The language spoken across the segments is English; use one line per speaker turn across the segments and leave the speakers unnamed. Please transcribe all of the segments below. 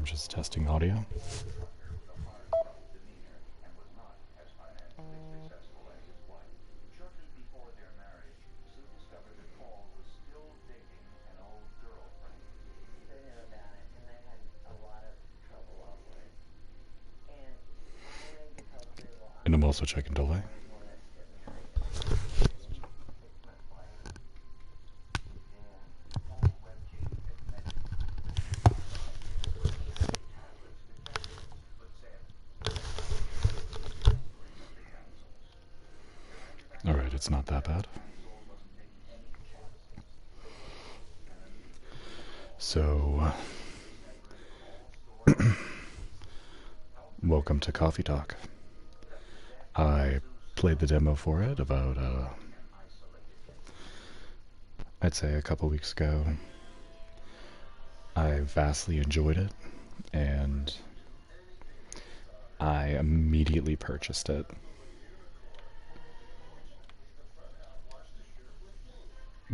I'm just testing audio. And I'm also checking delay. Alright, it's not that bad. So, welcome to Coffee Talk. I played the demo for it about, I'd say a couple weeks ago. I vastly enjoyed it, and I immediately purchased it.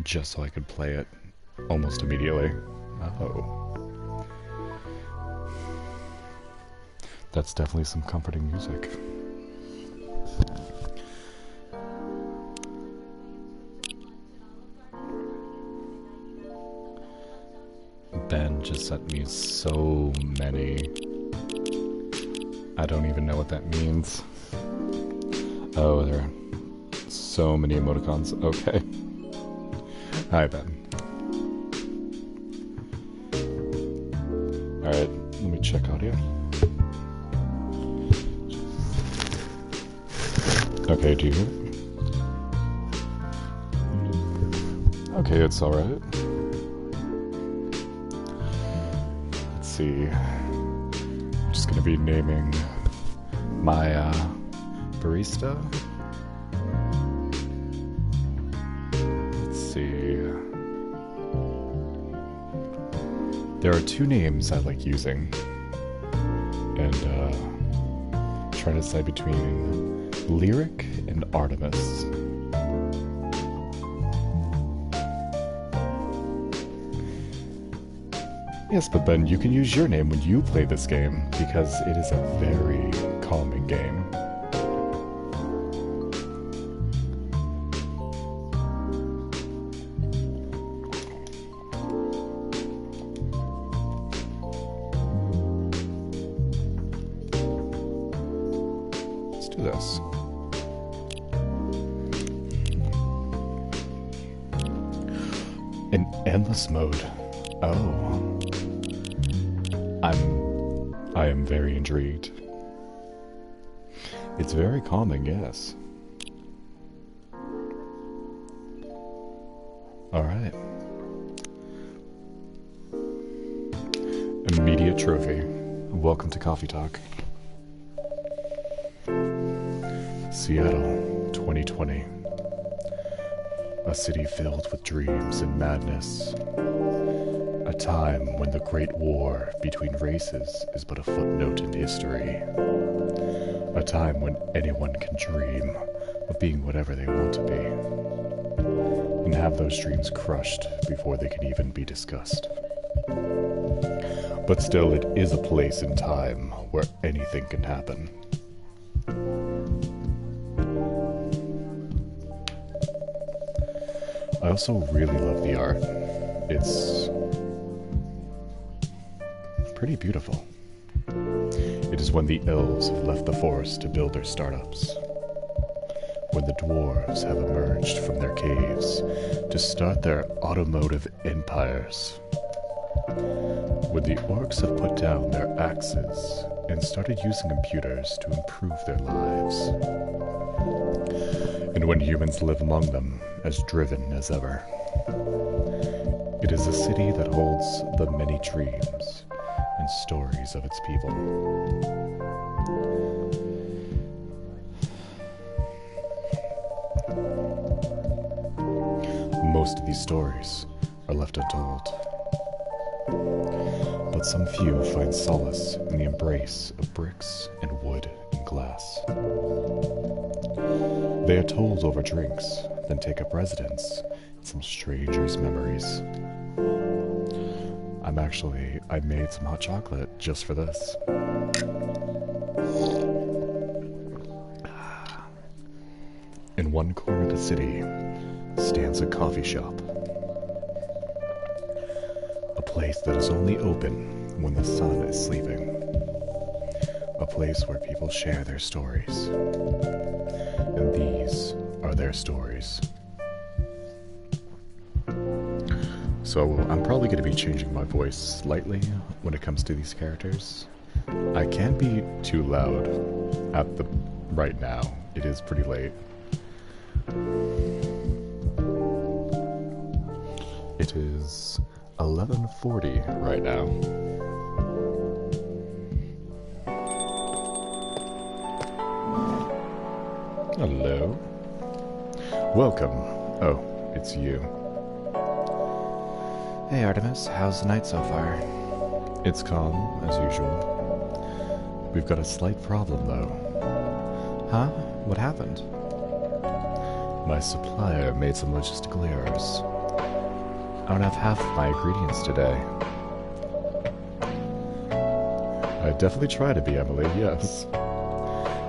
Just so I could play it almost immediately. Oh. That's definitely some comforting music. Ben just sent me so many. I don't even know what that means. Oh, there are so many emoticons. Okay. Hi, Ben. Alright, let me check audio. Okay, do you hear it? Okay, it's alright. Let's see. I'm just gonna be naming my barista. Let's see. There are two names I like using, and trying to decide between Lyric and Artemis. Yes, but Ben, you can use your name when you play this game, because it is a very calming game. Let's do this. In endless mode. Oh. I am very intrigued. It's very calming, yes. Alright. Immediate trophy. Welcome to Coffee Talk. Seattle, 2020. A city filled with dreams and madness. A time when the Great War between races is but a footnote in history. A time when anyone can dream of being whatever they want to be, and have those dreams crushed before they can even be discussed. But still, it is a place and time where anything can happen. I also really love the art. It's pretty beautiful. It is when the elves have left the forest to build their startups. When the dwarves have emerged from their caves to start their automotive empires. When the orcs have put down their axes and started using computers to improve their lives. And when humans live among them as driven as ever. It is a city that holds the many dreams and stories of its people. Most of these stories are left untold, but some few find solace in the embrace of bricks and wood and glass. They are told over drinks, then take up residence in some stranger's memories. I made some hot chocolate just for this. In one corner of the city stands a coffee shop. A place that is only open when the sun is sleeping. A place where people share their stories. And these are their stories. So I'm probably going to be changing my voice slightly when it comes to these characters. I can't be too loud right now. It is pretty late. It is 11:40 right now. Hello. Welcome. Oh, it's you.
Hey Artemis, how's the night so far?
It's calm, as usual. We've got a slight problem, though.
Huh? What happened?
My supplier made some logistical errors. I don't have half of my ingredients today. I definitely try to be, Emily, yes.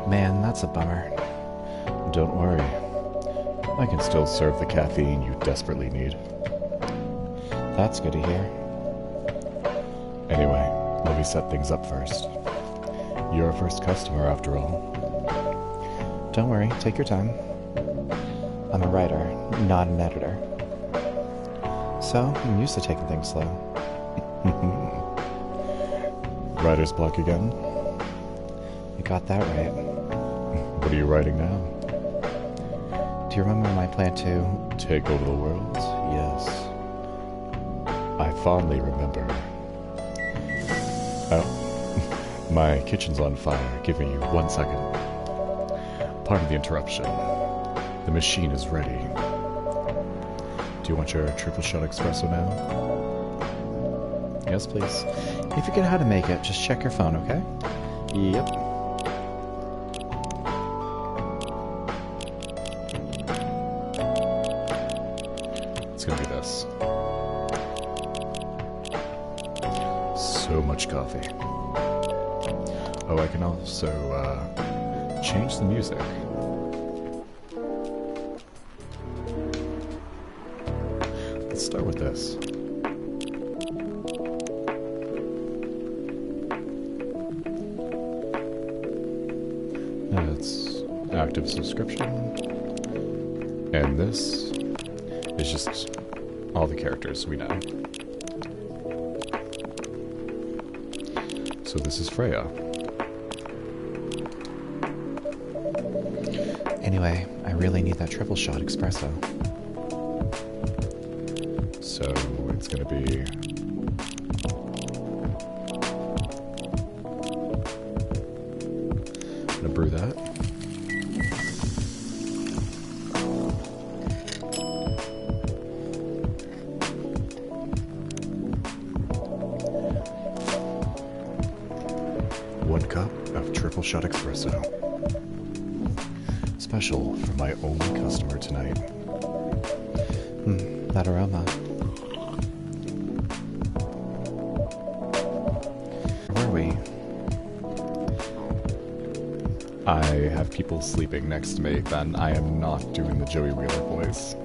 Man, that's a bummer.
Don't worry. I can still serve the caffeine you desperately need.
That's good to hear.
Anyway, let me set things up first. You're our first customer, after all.
Don't worry, take your time. I'm a writer, not an editor. So, I'm used to taking things slow.
Writer's block again?
You got that right.
What are you writing now?
Do you remember my plan to...
Take over the world?
Yes.
I fondly remember. Oh, my kitchen's on fire. Give me 1 second. Pardon the interruption. The machine is ready. Do you want your triple shot espresso now?
Yes, please. If you forget how to make it, just check your phone, okay?
Yep. It's gonna be this. So much coffee. Oh, I can also change the music. Let's start with this. It's active subscription. And this is just all the characters we know. So this is Freya.
Anyway, I really need that triple shot espresso.
So it's gonna be... I'm gonna brew that. One cup of triple shot espresso. Special for my only customer tonight.
That aroma. Where were we?
I have people sleeping next to me, then I am not doing the Joey Wheeler voice.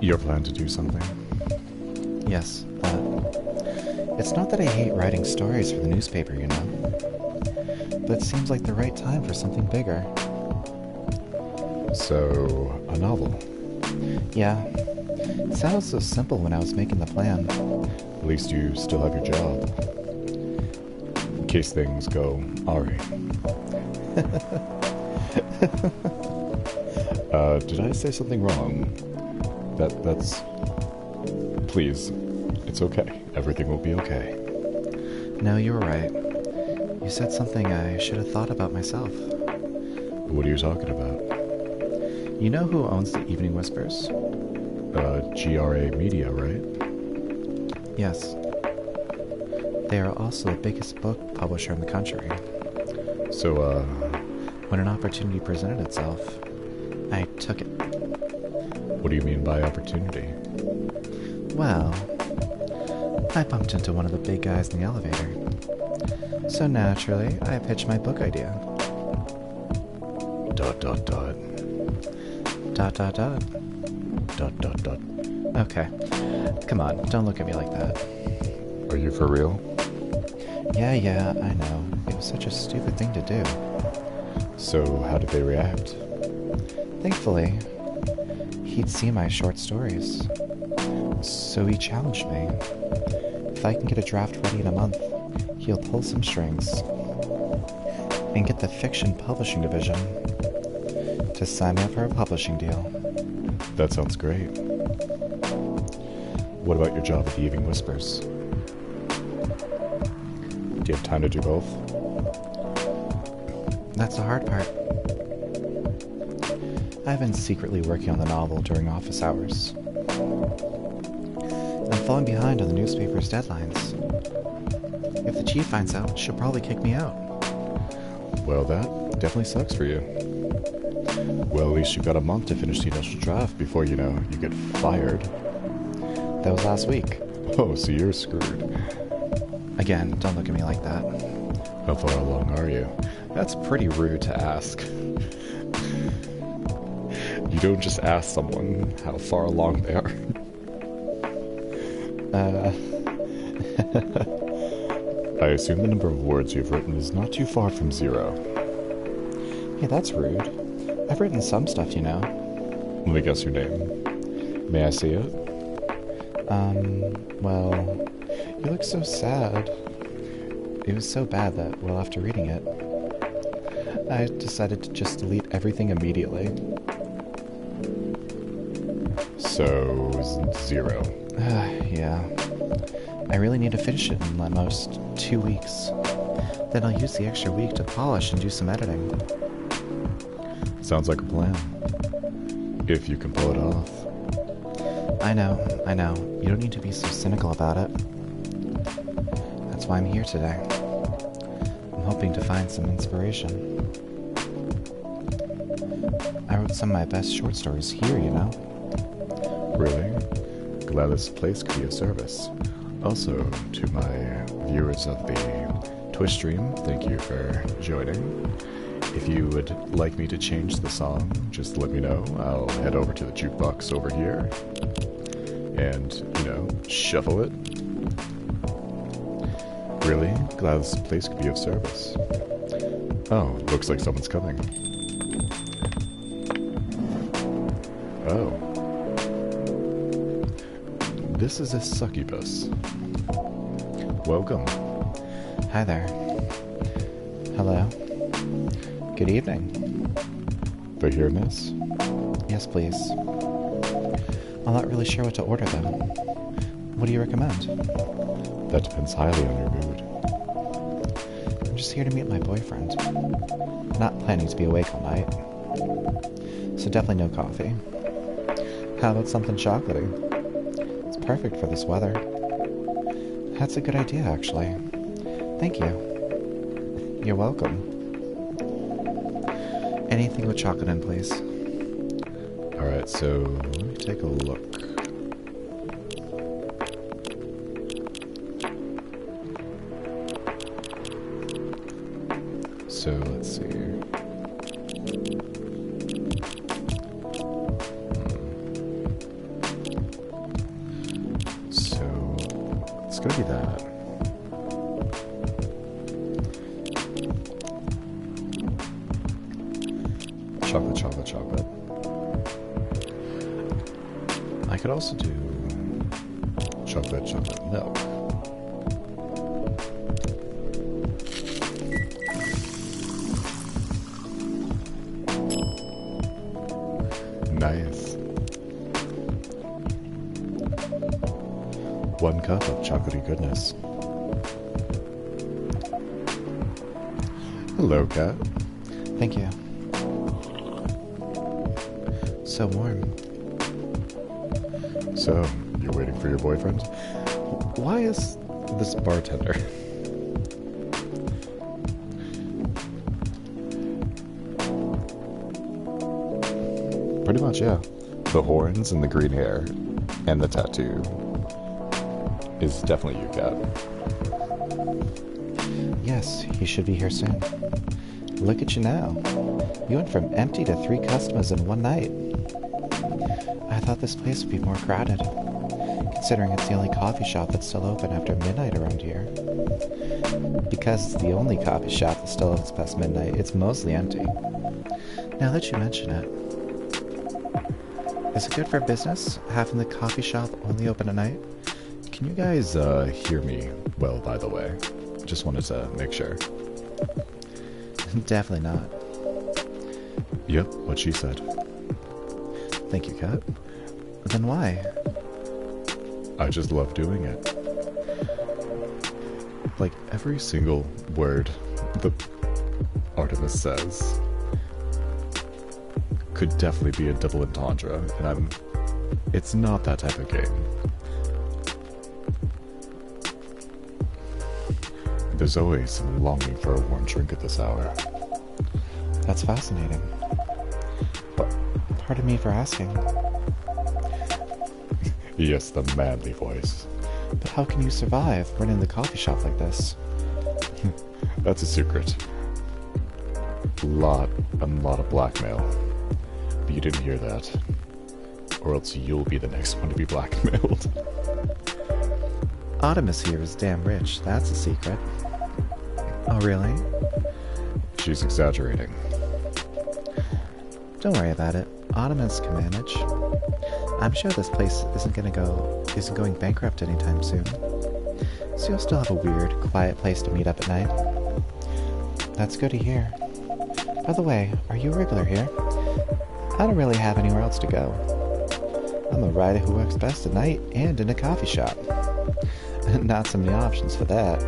Your plan to do something?
Yes, it's not that I hate writing stories for the newspaper, you know. But it seems like the right time for something bigger.
So, a novel?
Yeah. It sounded so simple when I was making the plan.
At least you still have your job. In case things go awry. Did I say something wrong? That's... Please, it's okay. Everything will be okay.
No, you were right. You said something I should have thought about myself.
What are you talking about?
You know who owns the Evening Whispers?
GRA Media, right?
Yes. They are also the biggest book publisher in the country.
So,
when an opportunity presented itself, I took it.
What do you mean by opportunity?
Well, I bumped into one of the big guys in the elevator. So naturally, I pitched my book idea.
Dot dot dot.
Dot dot dot.
Dot dot dot.
Okay. Come on, don't look at me like that.
Are you for real?
Yeah, I know. It was such a stupid thing to do.
So, how did they react?
Thankfully, he'd seen my short stories. So he challenged me. If I can get a draft ready in a month, he'll pull some strings and get the fiction publishing division to sign me up for a publishing deal.
That sounds great. What about your job at the Evening Whispers? Do you have time to do both?
That's the hard part. I've been secretly working on the novel during office hours. I'm falling behind on the newspaper's deadlines. If the chief finds out, she'll probably kick me out.
Well, that definitely sucks for you. Well, at least you've got a month to finish the initial draft before, you get fired.
That was last week.
Oh, so you're screwed.
Again, don't look at me like that.
How far along are you? That's pretty rude to ask. You don't just ask someone how far along they are. I assume the number of words you've written is not too far from 0.
Hey, that's rude. I've written some stuff, you know.
Let me guess your name. May I see it?
Well, you look so sad. It was so bad that, well, after reading it, I decided to just delete everything immediately.
So, 0.
Yeah. I really need to finish it in at most 2 weeks. Then I'll use the extra week to polish and do some editing.
Sounds like a plan. If you can pull it off.
I know. You don't need to be so cynical about it. That's why I'm here today. I'm hoping to find some inspiration. I wrote some of my best short stories here, you know.
Really? Glad this place could be of service. Also, to my viewers of the Twitch stream, thank you for joining. If you would like me to change the song, just let me know. I'll head over to the jukebox over here and, shuffle it. Really? Glad this place could be of service. Oh, looks like someone's coming. Oh. This is a succubus. Welcome.
Hi there. Hello. Good evening.
For here, miss?
Yes, please. I'm not really sure what to order, though. What do you recommend?
That depends highly on your mood.
I'm just here to meet my boyfriend. Not planning to be awake all night. So definitely no coffee. How about something chocolatey? It's perfect for this weather. That's a good idea, actually. Thank you. You're welcome. Anything with chocolate in, please.
Alright, so let me take a look. So let's see here. So it's gonna be that. Chocolate, chocolate, chocolate. I could also do chocolate, chocolate milk. Nice. 1 cup of chocolatey goodness. Hello, cat.
Thank you. So warm.
So, you're waiting for your boyfriend? Why is this bartender? Pretty much, yeah. The horns and the green hair and the tattoo. is definitely you, Cat.
Yes, he should be here soon. Look at you now. You went from empty to 3 customers in one night. I thought this place would be more crowded, considering it's the only coffee shop that's still open after midnight around here. Because it's the only coffee shop that still opens past midnight, it's mostly empty. Now that you mention it, is it good for business, having the coffee shop only open at night?
Can you guys hear me well, by the way? Just wanted to make sure.
Definitely not.
Yep, what she said.
Thank you, Kat. Then why?
I just love doing it. Like, every single word that Artemis says could definitely be a double entendre, and it's not that type of game. There's always some longing for a warm drink at this hour.
That's fascinating. But pardon me for asking.
Yes, the manly voice.
But how can you survive running the coffee shop like this?
That's a secret. A lot of blackmail. But you didn't hear that. Or else you'll be the next one to be blackmailed.
Artemis here is damn rich, that's a secret. Oh, really?
She's exaggerating.
Don't worry about it. Artemis can manage. I'm sure this place isn't going bankrupt anytime soon. So you'll still have a weird, quiet place to meet up at night. That's good to hear. By the way, are you a regular here? I don't really have anywhere else to go. I'm a writer who works best at night and in a coffee shop. Not so many options for that.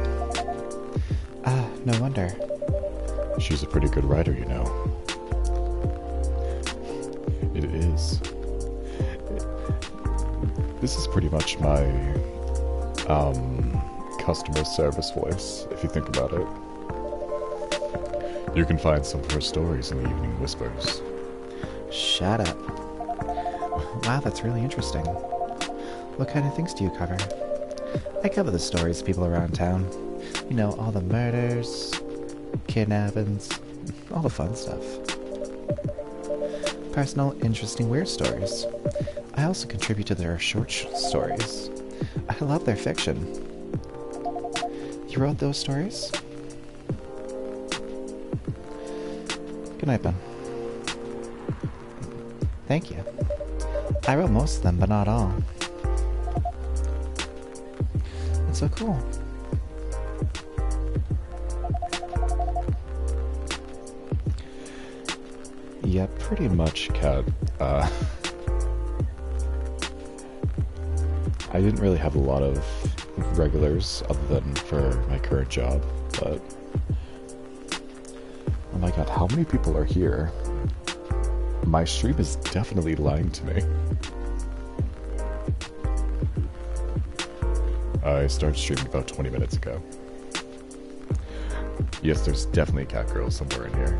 Ah, no wonder.
She's a pretty good writer, you know. It is. This is pretty much my, customer service voice, if you think about it. You can find some of her stories in the Evening Whispers.
Shut up. Wow, that's really interesting. What kind of things do you cover? I cover the stories of people around town. You know, all the murders, kidnappings, all the fun stuff. Personal, interesting, weird stories. I also contribute to their short stories. I love their fiction. You wrote those stories? Good night, Ben. Thank you. I wrote most of them, but not all. That's so cool.
Yeah, pretty much, Kat. I didn't really have a lot of regulars other than for my current job, but oh my god, how many people are here? My stream is definitely lying to me. I started streaming about 20 minutes ago. Yes, there's definitely a cat girl somewhere in here.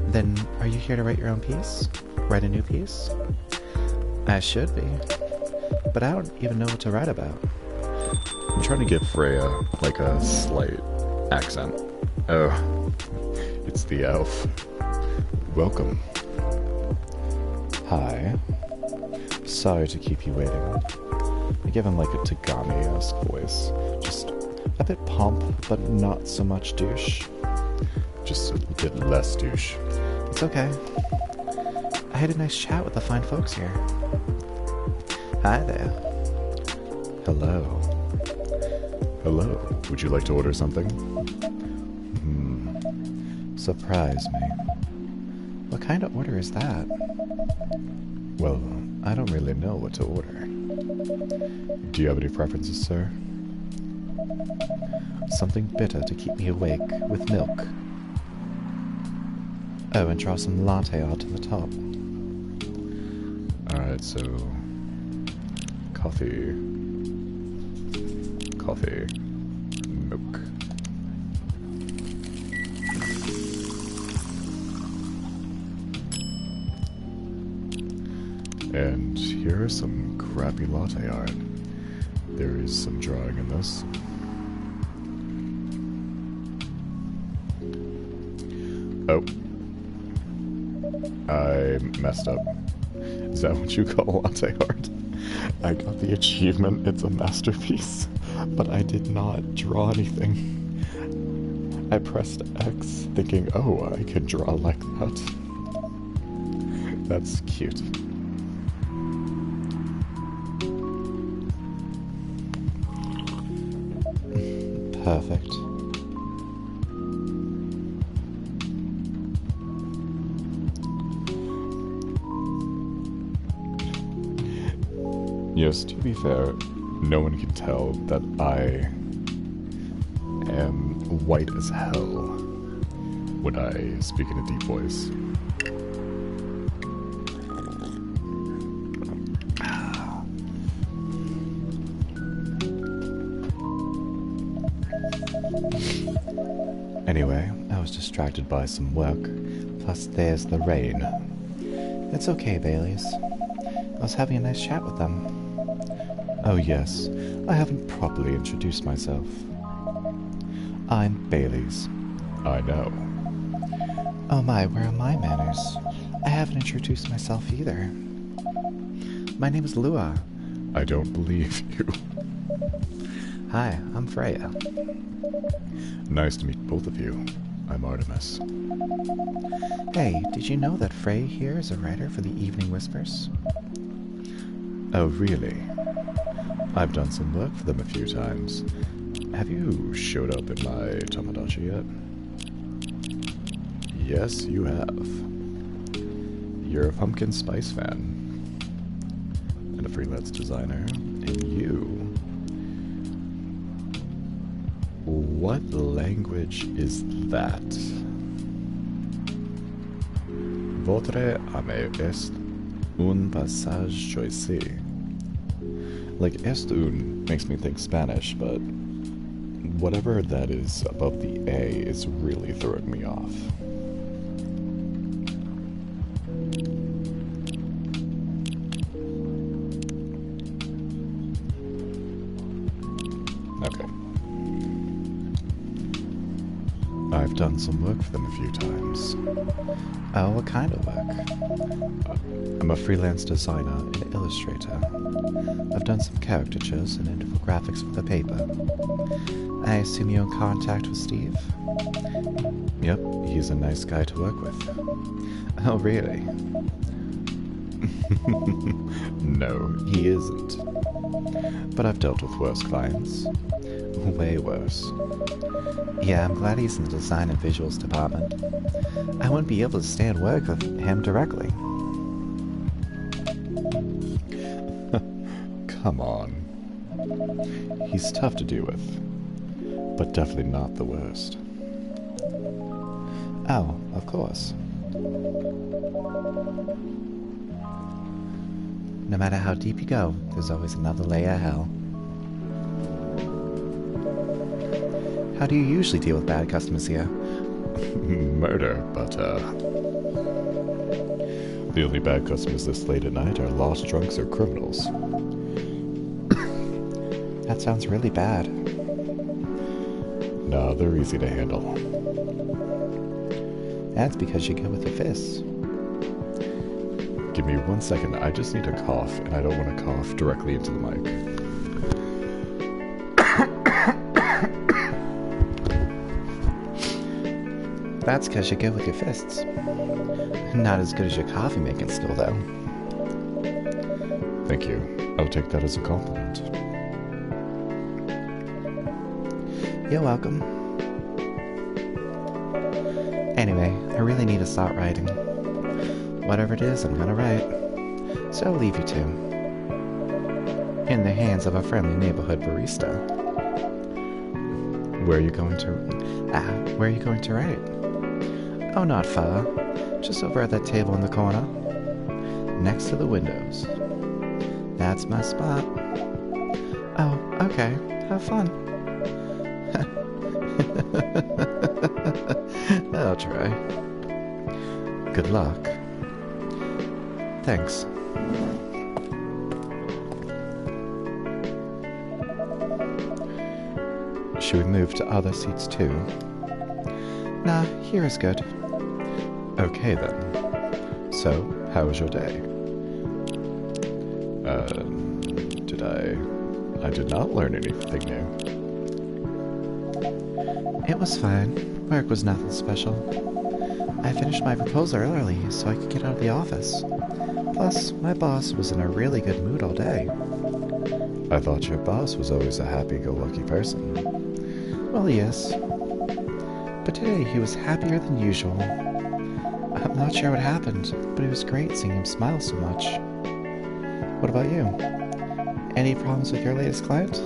Then, are you here to write your own piece? Write a new piece? I should be, but I don't even know what to write about.
I'm trying to give Freya, like, a slight accent. Oh, it's the elf. Welcome.
Hi. Sorry to keep you waiting. I give him like a Tagami-esque voice. Just a bit pomp, but not so much douche.
Just a bit less douche.
It's okay. I had a nice chat with the fine folks here. Hi there.
Hello. Hello. Would you like to order something?
Surprise me. What kind of order is that?
Well, I don't really know what to order. Do you have any preferences, sir?
Something bitter to keep me awake with milk. Oh, and draw some latte art on the top.
Alright, so... Coffee. Milk. And here are some crappy latte art. There is some drawing in this. Oh. I messed up. Is that what you call latte art? I got the achievement, it's a masterpiece, but I did not draw anything. I pressed X thinking, oh, I can draw like that. That's cute.
Perfect.
Yes, to be fair, no one can tell that I am white as hell when I speak in a deep voice.
Anyway, I was distracted by some work, plus there's the rain. It's okay, Baileys. I was having a nice chat with them. Oh yes, I haven't properly introduced myself. I'm Baileys.
I know.
Oh my, where are my manners? I haven't introduced myself either. My name is Lua.
I don't believe you.
Hi, I'm Freya.
Nice to meet both of you. I'm Artemis.
Hey, did you know that Frey here is a writer for the Evening Whispers?
Oh, really? I've done some work for them a few times. Have you showed up in my Tamagotchi yet? Yes, you have. You're a pumpkin spice fan. And a freelance designer. And you... What language is that? Votre ame est un passage choisi. Like, est un makes me think Spanish, but whatever that is above the A is really throwing me off. Okay. I've done some work for them a few times.
Oh, what kind of work?
I'm a freelance designer and illustrator.
I've done some caricatures and infographics for the paper. I assume you're in contact with Steve?
Yep, he's a nice guy to work with.
Oh, really?
No, he isn't. But I've dealt with worse clients. Way worse.
Yeah, I'm glad he's in the design and visuals department. I wouldn't be able to stand work with him directly.
Come on. He's tough to deal with, but definitely not the worst.
Oh, of course. No matter how deep you go, there's always another layer of hell. How do you usually deal with bad customers here?
Murder, but, the only bad customers this late at night are lost drunks or criminals.
That sounds really bad.
Nah, they're easy to handle.
That's because you go with your fists.
Give me 1 second, I just need to cough, and I don't want to cough directly into the mic.
That's because you go with your fists. Not as good as your coffee making skill, though.
Thank you. I'll take that as a compliment.
You're welcome. Anyway, I really need to start writing. Whatever it is, I'm gonna write. So I'll leave you two. In the hands of a friendly neighborhood barista.
Where are you going to...
Where are you going to write? Oh, not far. Just over at that table in the corner. Next to the windows. That's my spot. Oh, okay. Have fun. I'll try. Good luck. Thanks. Should we move to other seats too? Nah, here is good.
Okay then. So, how was your day? I did not learn anything new.
It was fine. Work was nothing special. I finished my proposal early so I could get out of the office. Plus, my boss was in a really good mood all day.
I thought your boss was always a happy-go-lucky person.
Well, yes. But today he was happier than usual. I'm not sure what happened, but it was great seeing him smile so much. What about you? Any problems with your latest client?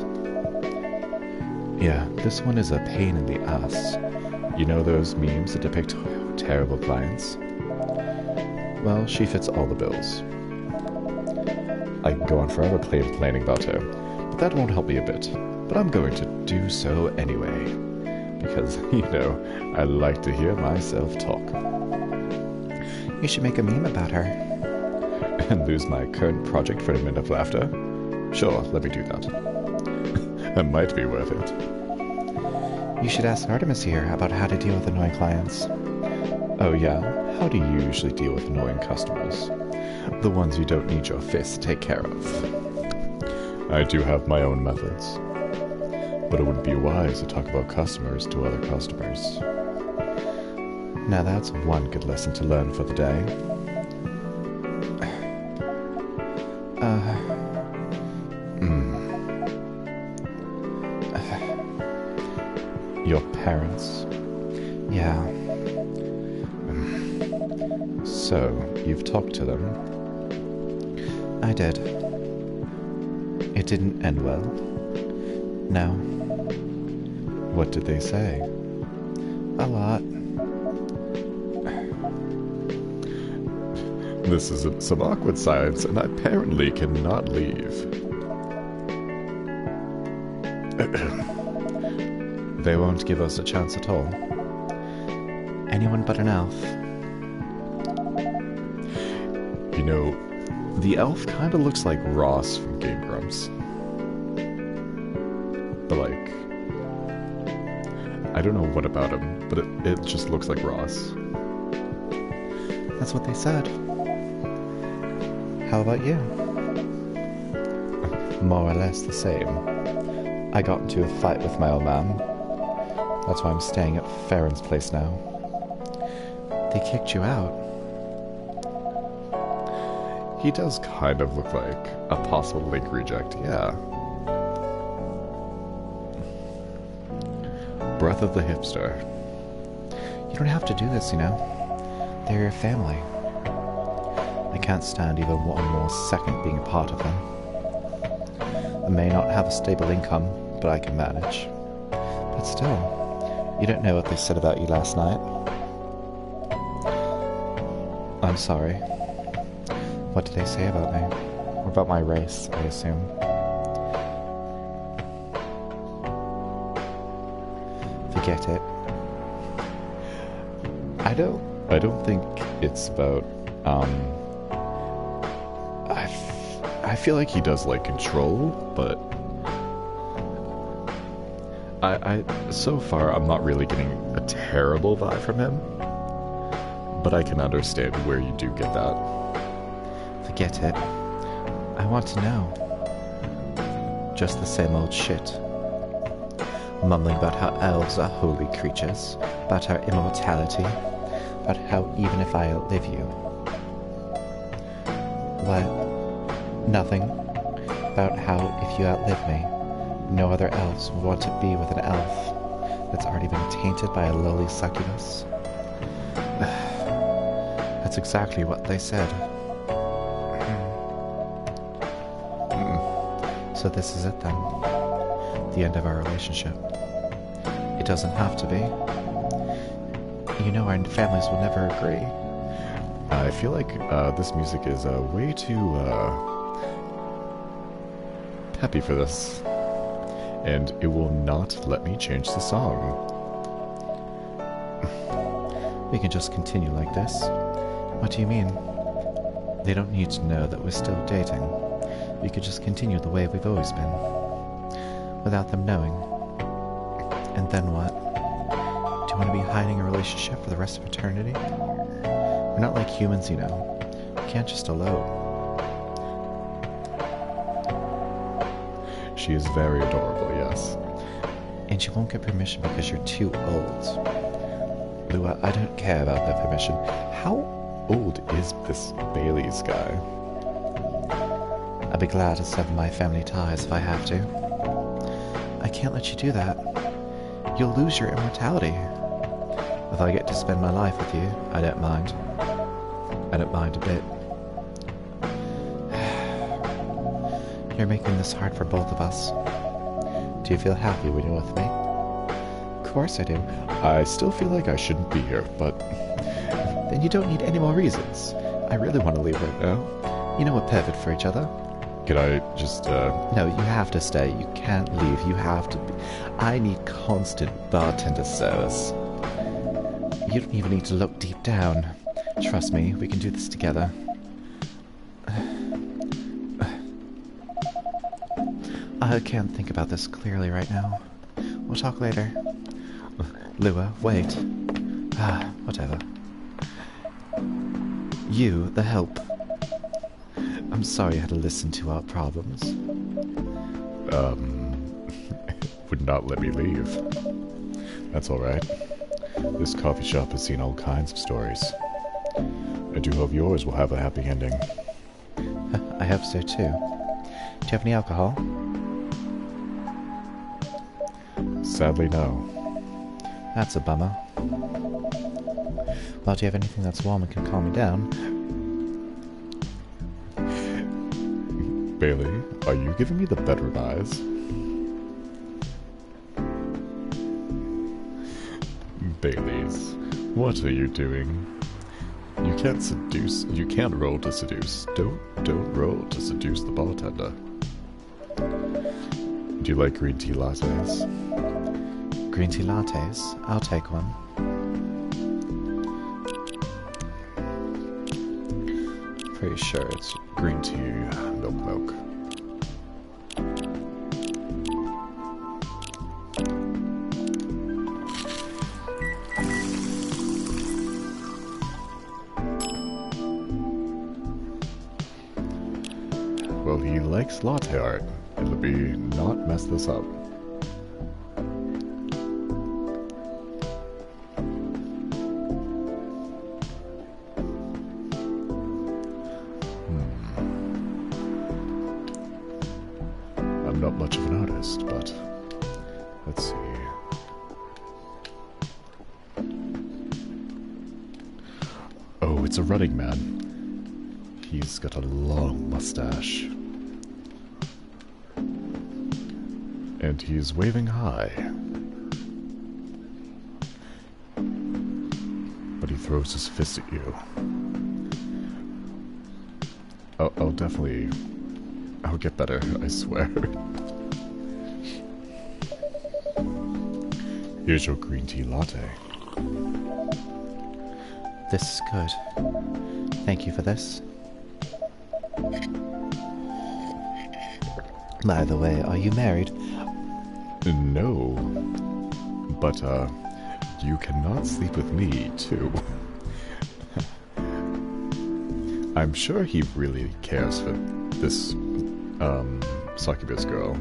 Yeah, this one is a pain in the ass. You know those memes that depict terrible clients? Well, she fits all the bills. I can go on forever complaining about her, but that won't help me a bit. But I'm going to do so anyway. Because, you know, I like to hear myself talk.
You should make a meme about her.
And lose my current project for a minute of laughter? Sure, let me do that. It might be worth it.
You should ask Artemis here about how to deal with annoying clients.
Oh yeah? How do you usually deal with annoying customers? The ones you don't need your fist to take care of. I do have my own methods. But it wouldn't be wise to talk about customers to other customers.
Now that's one good lesson to learn for the day.
Your parents?
Yeah.
So, you've talked to them?
I did.
It didn't end well?
No.
What did they say?
A lot.
This is some awkward silence, and I apparently cannot leave.
They won't give us a chance at all. Anyone but an elf.
You know, the elf kind of looks like Ross from Game Grumps. But like, I don't know what about him, but it just looks like Ross.
That's what they said. How about you?
More or less the same. I got into a fight with my old man. That's why I'm staying at Farron's place now.
They kicked you out.
He does kind of look like a possible Link reject, yeah. Breath of the hipster.
You don't have to do this, you know. They're your family. I can't stand even one more second being a part of them. I may not have a stable income, but I can manage. But still, you don't know what they said about you last night. I'm sorry. What did they say about me? Or about my race, I assume. Forget it.
I don't think it's about, I feel like he does like control, but so far I'm not really getting a terrible vibe from him, but I can understand where you do get that.
Forget it. I want to know. Just the same old shit. Mumbling about how elves are holy creatures, about our immortality, about how even if I outlive you. What? Nothing. About how if you outlive me, no other elves would want to be with an elf that's already been tainted by a lowly succubus. That's exactly what they said. So this is it then. The end of our relationship. It doesn't have to be. You know our families will never agree.
I feel like this music is way too peppy for this. And it will not let me change the song.
We can just continue like this. What do you mean? They don't need to know that we're still dating. We could just continue the way we've always been. Without them knowing. And then what? Do you want to be hiding a relationship for the rest of eternity? We're not like humans, you know. We can't just elope.
She is very adorable, yes.
And you won't get permission because you're too old. Lua, I don't care about that permission.
How old is this Bailey's guy?
I'd be glad to sever my family ties if I have to. I can't let you do that. You'll lose your immortality. If I get to spend my life with you, I don't mind. I don't mind a bit. You're making this hard for both of us. Do you feel happy when you're with me?
Of course I do. I still feel like I shouldn't be here, but...
Then you don't need any more reasons. I really want to leave right now. You know we're perfect for each other.
Could I just,
No, you have to stay. You can't leave. You have to be... I need constant bartender service. You don't even need to look deep down. Trust me, we can do this together. I can't think about this clearly right now. We'll talk later. Lua, wait. Whatever. You, the help. I'm sorry you had to listen to our problems.
would not let me leave. That's alright. This coffee shop has seen all kinds of stories. I do hope yours will have a happy ending.
I hope so too. Do you have any alcohol?
Sadly, no.
That's a bummer. Well, do you have anything that's warm and can calm me down?
Bailey, are you giving me the bedroom eyes? Baileys, what are you doing? You can't roll to seduce. Don't roll to seduce the bartender. Do you like green tea lattes?
Green tea lattes? I'll take one.
Pretty sure it's green tea milk. Well, he likes latte art. It'll be not mess this up. I'm not much of an artist, but let's see. Oh, it's a running man. He's got a long mustache. And he's waving high. But he throws his fist at you. I'll get better, I swear. Here's your green tea latte.
This is good. Thank you for this. By the way, are you married?
No. But, you cannot sleep with me, too. I'm sure he really cares for this, succubus girl.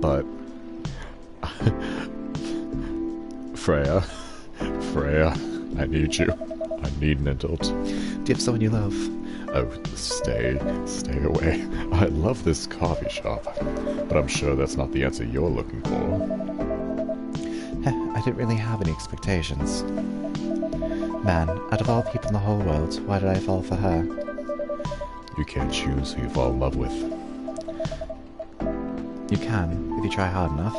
But... Freya, I need you. I need an adult.
Do you have someone you love?
Oh, stay away. I love this coffee shop, but I'm sure that's not the answer you're looking for.
I didn't really have any expectations. Man, out of all people in the whole world, why did I fall for her?
You can't choose who you fall in love with.
You can, if you try hard enough.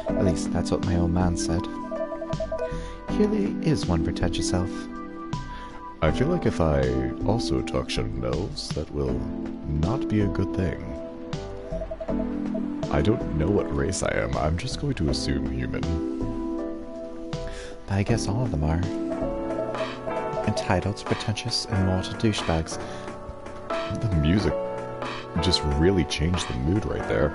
At least that's what my old man said. He really is one pretentious elf.
I feel like if I also talk shun elves, that will not be a good thing. I don't know what race I am. I'm just going to assume human.
But I guess all of them are. Entitled, pretentious, and mortal douchebags.
The music just really changed the mood right there.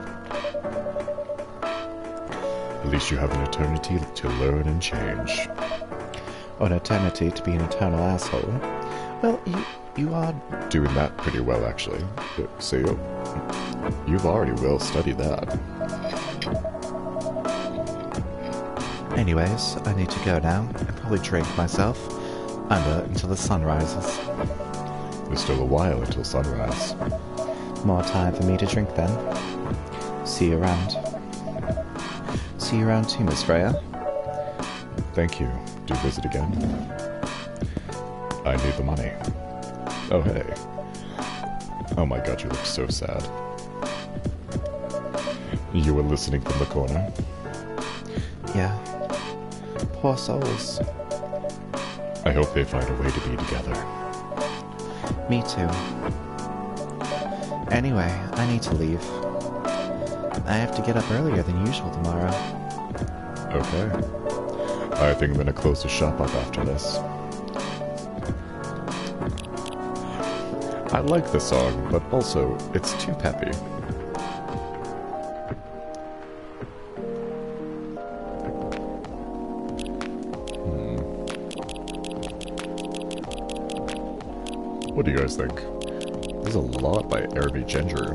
At least you have an eternity to learn and change.
Or an eternity to be an eternal asshole. Well, you are
doing that pretty well, actually. So you've already well studied that.
Anyways, I need to go now and probably drink myself under until the sun rises.
There's still a while until sunrise.
More time for me to drink then. See you around. See you around too, Miss Freya.
Thank you. Do visit again. I need the money. Oh, hey. Oh my god, you look so sad. You were listening from the corner?
Yeah. Poor souls.
I hope they find a way to be together.
Me too. Anyway, I need to leave. I have to get up earlier than usual tomorrow.
Okay. I think I'm gonna close the shop up after this. I like the song, but also, it's too peppy. What do you guys think? There's a lot by Araby Ginger.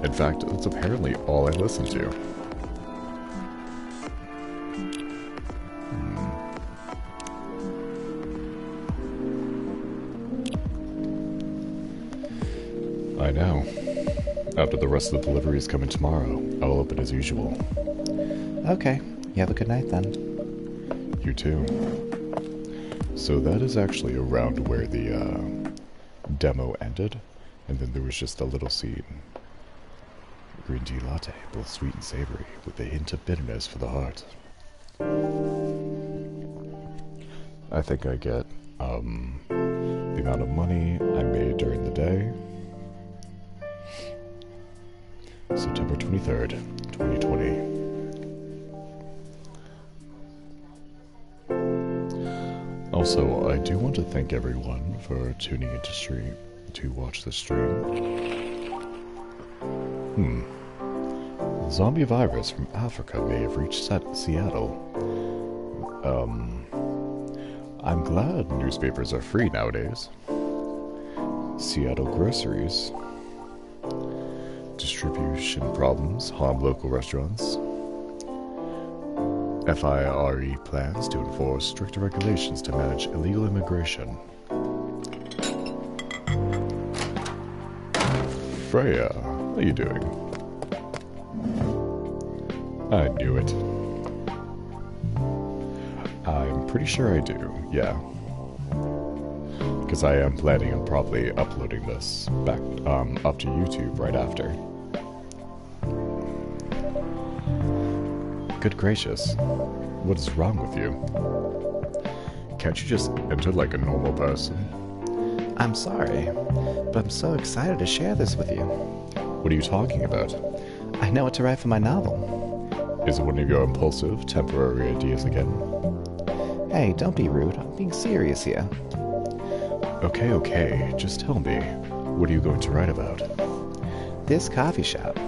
In fact, that's apparently all I listen to. I know. After the rest of the deliveries come in tomorrow, I'll open as usual.
Okay. You have a good night then.
You too. So that is actually around where the demo ended, and then there was just a little scene. Green tea latte, both sweet and savory, with a hint of bitterness for the heart. I think I get the amount of money I made during the day. September 23rd, 2020. Also, I do want to thank everyone for tuning into stream to watch the stream. The zombie virus from Africa may have reached Seattle. I'm glad newspapers are free nowadays. Seattle groceries. Distribution problems harm local restaurants. FIRE plans to enforce stricter regulations to manage illegal immigration. Freya, how are you doing? I knew it. I'm pretty sure I do, yeah. Because I am planning on probably uploading this back up to YouTube right after. Good gracious, what is wrong with you? Can't you just enter like a normal person?
I'm sorry, but I'm so excited to share this with you.
What are you talking about?
I know what to write for my novel.
Is it one of your impulsive, temporary ideas again?
Hey, don't be rude. I'm being serious here.
Okay, just tell me. What are you going to write about?
This coffee shop.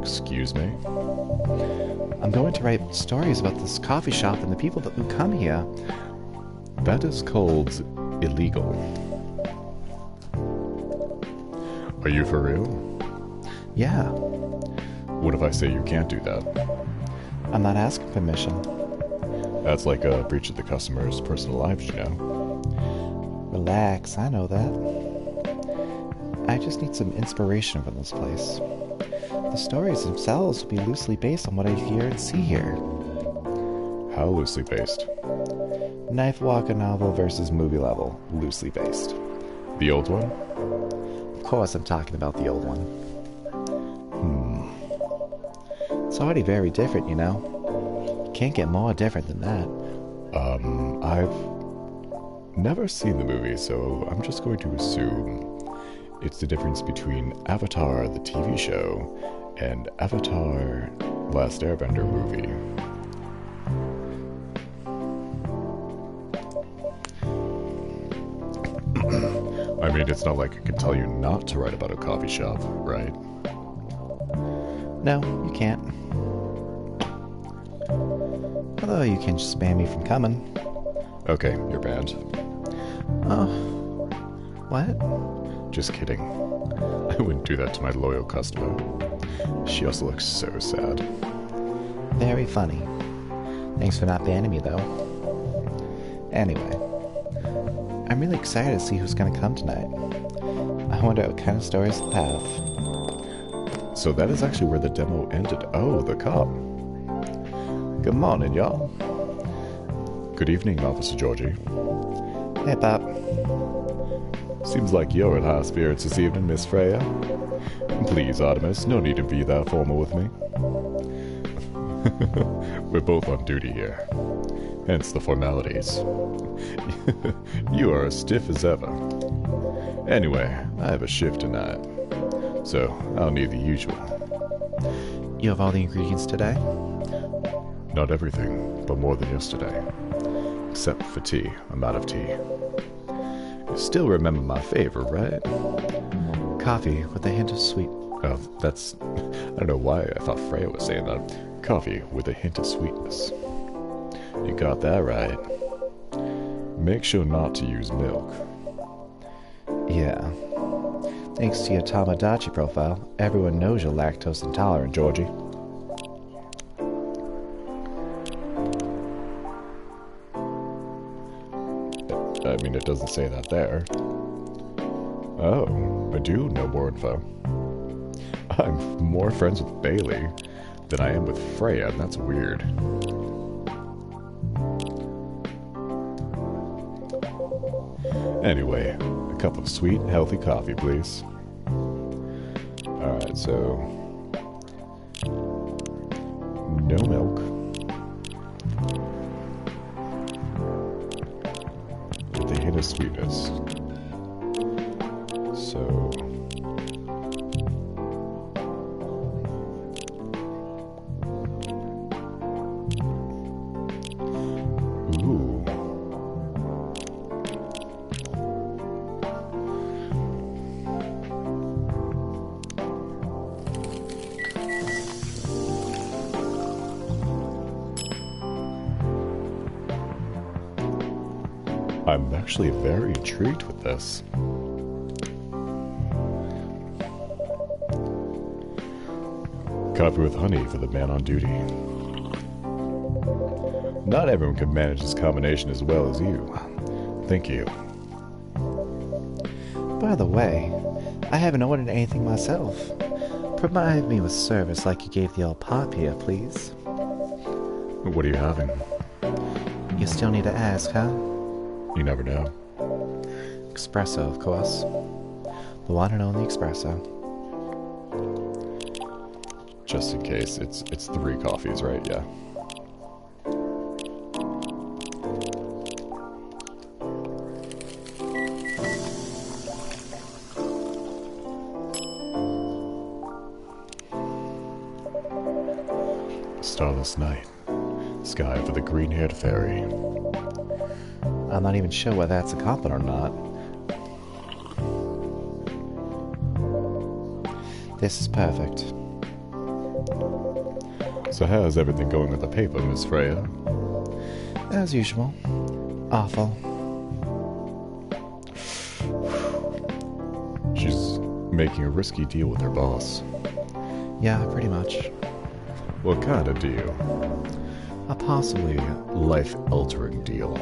Excuse me?
I'm going to write stories about this coffee shop and the people that who come here.
That is called illegal. Are you for real?
Yeah.
What if I say you can't do that?
I'm not asking permission.
That's like a breach of the customer's personal lives, you know?
Relax, I know that. I just need some inspiration from this place. The stories themselves will be loosely based on what I hear and see here.
How loosely based?
Knife Walker novel versus movie level, loosely based.
The old one?
Of course I'm talking about the old one. It's already very different, you know? You can't get more different than that.
I've never seen the movie, so I'm just going to assume it's the difference between Avatar, the TV show, and Avatar, Last Airbender movie. I mean, it's not like I can tell you not to write about a coffee shop, right?
No, you can't. Although you can just ban me from coming.
Okay, you're banned.
Oh. What?
Just kidding. I wouldn't do that to my loyal customer. She also looks so sad.
Very funny. Thanks for not banning me, though. Anyway, I'm really excited to see who's gonna come tonight. I wonder what kind of stories they'll have.
So that is actually where the demo ended. Oh, the cop. Good morning, y'all. Good evening, Officer Georgie.
Hey, Pop.
Seems like you're in high spirits this evening, Miss Freya. Please, Artemis, no need to be that formal with me. We're both on duty here. Hence the formalities. You are as stiff as ever. Anyway, I have a shift tonight, so I'll need the usual.
You have all the ingredients today?
Not everything, but more than yesterday. Except for tea. I'm out of tea. You still remember my favor, right?
Coffee with a hint of sweet.
Oh, that's... I don't know why I thought Freya was saying that. Coffee with a hint of sweetness. You got that right. Make sure not to use milk.
Yeah. Thanks to your Tamagotchi profile, everyone knows you're lactose intolerant, Georgie.
I mean, it doesn't say that there. Oh, I do know more info. I'm more friends with Bailey than I am with Freya, and that's weird. Anyway, a cup of sweet, healthy coffee, please. Alright, so... no milk. With a hint of sweetness. So... ooh. I'm actually very intrigued with this. Coffee with honey for the man on duty. Not everyone can manage this combination as well as you. Thank you.
By the way, I haven't ordered anything myself. Provide me with service like you gave the old Pop here, please.
What are you having?
You still need to ask, huh?
You never know.
Espresso, of course. The one and only espresso.
Just in case, it's 3 coffees, right? Yeah. Starless night. Sky for the green-haired fairy.
I'm not even sure whether that's a compliment or not. This is perfect.
So how's everything going with the paper, Miss Freya?
As usual. Awful.
She's making a risky deal with her boss.
Yeah, pretty much.
What kind of deal?
A possibly
Life-altering deal.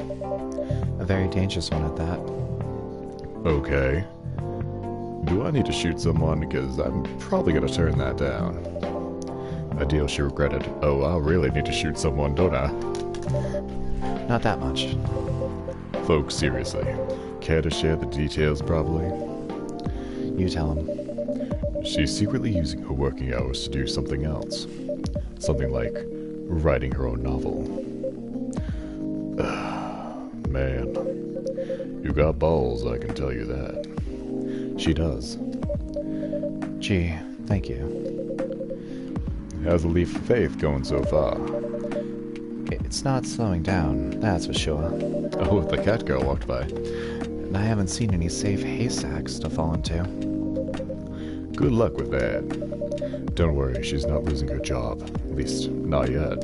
a very dangerous one at that.
Okay. Do I need to shoot someone? Because I'm probably going to turn that down. A deal she regretted. Oh, I really need to shoot someone, don't I?
Not that much.
Folks, seriously. Care to share the details, probably?
You tell him.
She's secretly using her working hours to do something else. Something like writing her own novel. Man. You got balls, I can tell you that. She does.
Gee, thank you.
How's the leap of faith going so far?
It's not slowing down, that's for sure.
Oh, the cat girl walked by.
And I haven't seen any safe haystacks to fall into.
Good luck with that. Don't worry, she's not losing her job. At least, not yet.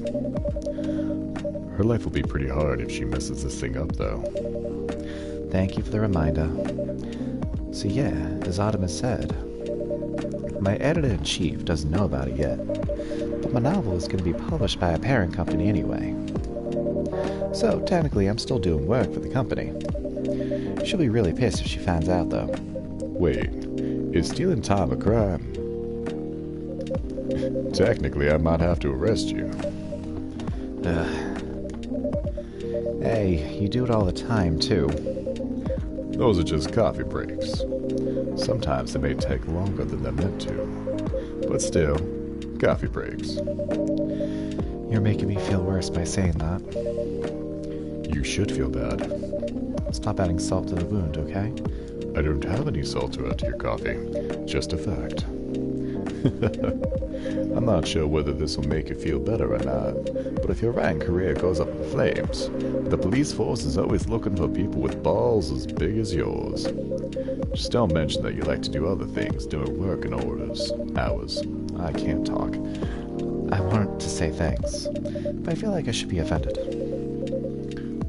Her life will be pretty hard if she messes this thing up, though.
Thank you for the reminder. So yeah, as Autumn has said, my editor-in-chief doesn't know about it yet, but my novel is going to be published by a parent company anyway. So technically I'm still doing work for the company. She'll be really pissed if she finds out, though.
Wait, is stealing time a crime? Technically, I might have to arrest you.
Hey, you do it all the time, too.
Those are just coffee breaks. Sometimes they may take longer than they're meant to. But still, coffee breaks.
You're making me feel worse by saying that.
You should feel bad.
Stop adding salt to the wound, okay?
I don't have any salt to add to your coffee. Just a fact. I'm not sure whether this will make you feel better or not, but if your writing career goes up in flames, the police force is always looking for people with balls as big as yours. Just don't mention that you like to do other things during working hours. I can't talk.
I wanted to say thanks, but I feel like I should be offended.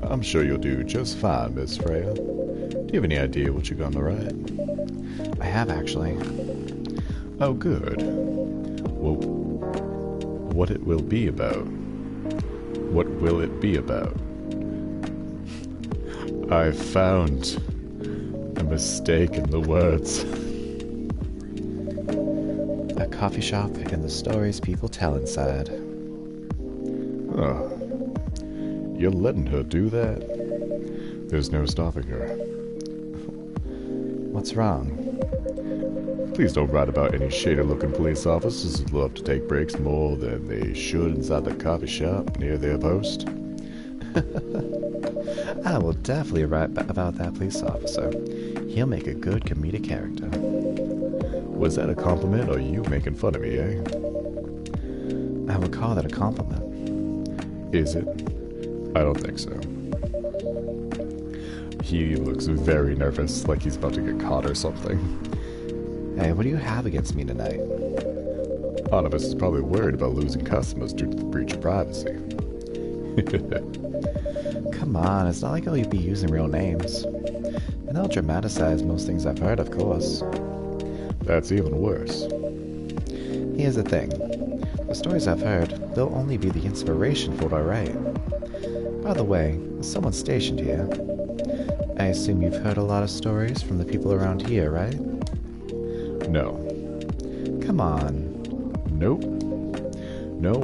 I'm sure you'll do just fine, Miss Freya. Do you have any idea what you're gonna write?
I have, actually.
Oh, good. Well, what it will be about? What will it be about? I found a mistake in the words.
A coffee shop and the stories people tell inside.
Oh. You're letting her do that? There's no stopping her.
What's wrong?
Please don't write about any shady-looking police officers who love to take breaks more than they should inside the coffee shop near their post.
I will definitely write about that police officer. He'll make a good comedic character.
Was that a compliment or you making fun of me, eh?
I would call that a compliment.
Is it? I don't think so. He looks very nervous, like he's about to get caught or something.
Hey, what do you have against me tonight?
Onibus is probably worried about losing customers due to the breach of privacy.
Come on, it's not like I'll be using real names. And I'll dramatize most things I've heard, of course.
That's even worse.
Here's the thing. The stories I've heard, they'll only be the inspiration for what I write. By the way, someone's stationed here. I assume you've heard a lot of stories from the people around here, right?
No.
Come on.
Nope. No.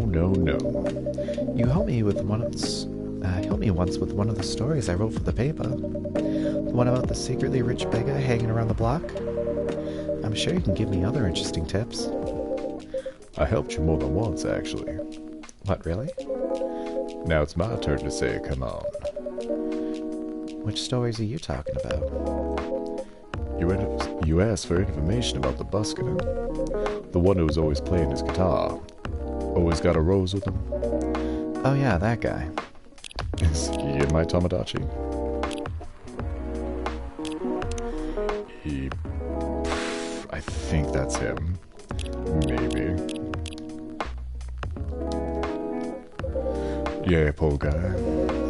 You helped me with once with one of the stories I wrote for the paper. The one about the secretly rich beggar hanging around the block. I'm sure you can give me other interesting tips.
I helped you more than once, actually.
What, really?
Now it's my turn to say, come on.
Which stories are you talking about?
You asked for information about the busker. The one who was always playing his guitar. Always got a rose with him.
Oh yeah, that guy.
Is he in my Tomodachi? I think that's him. Maybe. Yeah, poor guy.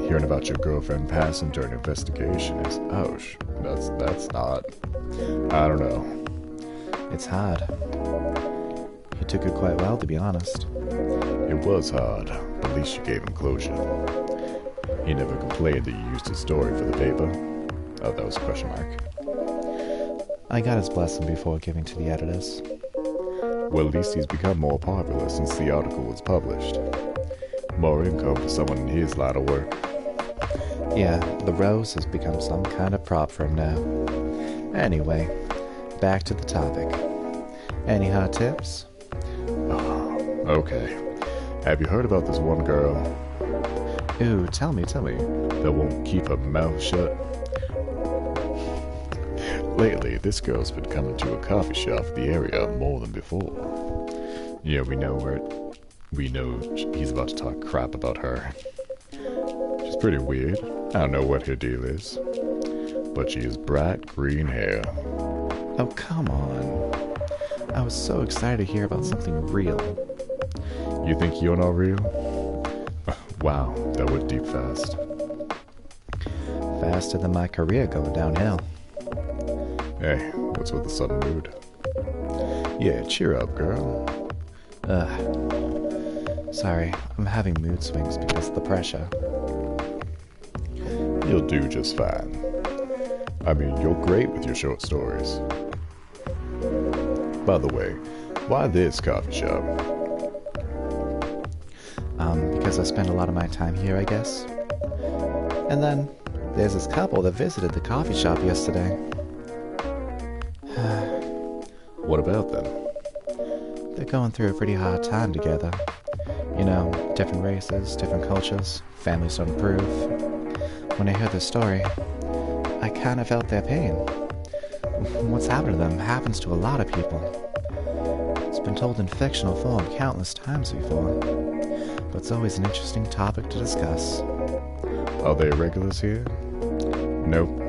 Hearing about your girlfriend passing during an investigation is... ouch. That's not... I don't know.
It's hard. He took it quite well, to be honest.
It was hard, but at least you gave him closure. He never complained that you used his story for the paper. Oh, that was a question mark.
I got his blessing before giving to the editors.
Well, at least he's become more popular since the article was published. More income for someone in his line of work.
Yeah, the rose has become some kind of prop for him now. Anyway, back to the topic. Any hot tips?
Oh, okay. Have you heard about this one girl?
Ooh, tell me.
That won't keep her mouth shut? Lately, this girl's been coming to a coffee shop in the area more than before. Yeah, we know he's about to talk crap about her. She's pretty weird. I don't know what her deal is. But she has bright green hair.
Oh, come on. I was so excited to hear about something real.
You think you're not real? Wow, that went deep fast.
Faster than my career going downhill.
Hey, what's with the sudden mood? Yeah, cheer up, girl.
Sorry, I'm having mood swings because of the pressure.
You'll do just fine. I mean, you're great with your short stories. By the way, why this coffee shop?
Because I spend a lot of my time here, I guess. And then, there's this couple that visited the coffee shop yesterday.
What about them?
They're going through a pretty hard time together. You know, different races, different cultures, families don't approve. When I heard their story, I kind of felt their pain. What's happened to them happens to a lot of people. It's been told in fictional form countless times before, but it's always an interesting topic to discuss.
Are they regulars here? Nope.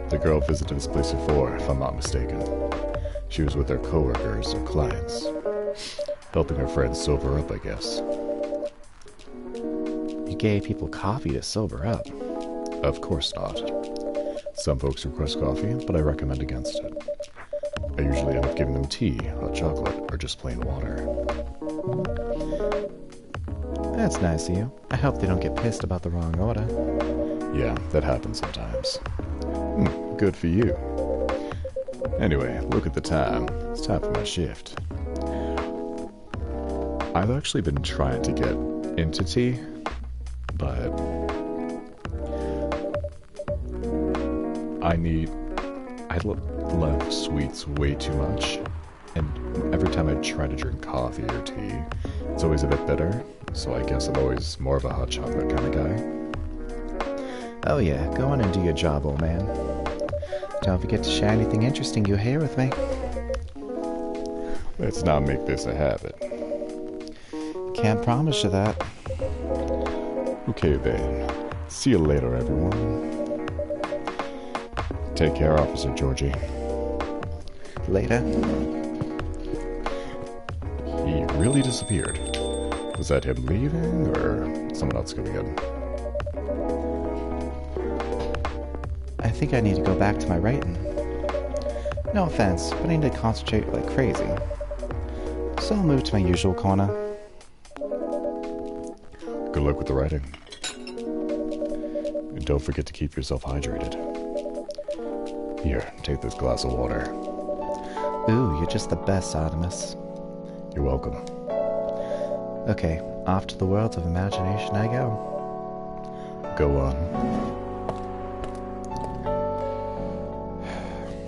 The girl visited this place before, if I'm not mistaken. She was with her coworkers or clients, helping her friends sober up, I guess.
You gave people coffee to sober up?
Of course not. Some folks request coffee, but I recommend against it. I usually end up giving them tea, hot chocolate, or just plain water.
That's nice of you. I hope they don't get pissed about the wrong order.
Yeah, that happens sometimes. Good for you. Anyway, look at the time. It's time for my shift. I've actually been trying to get into tea, but I love sweets way too much, and every time I try to drink coffee or tea, it's always a bit bitter, so I guess I'm always more of a hot chocolate kind of guy.
Oh yeah, go on and do your job, old man. Don't forget to share anything interesting you hear with me.
Let's not make this a habit.
Can't promise you that.
Okay then. See you later, everyone. Take care, Officer Georgie.
Later.
He really disappeared. Was that him leaving, or someone else coming in?
I think I need to go back to my writing. No offense, but I need to concentrate like crazy. So I'll move to my usual corner.
Good luck with the writing. And don't forget to keep yourself hydrated. Here, take this glass of water.
Ooh, you're just the best, Artemis.
You're welcome.
Okay, off to the worlds of imagination I go.
Go on.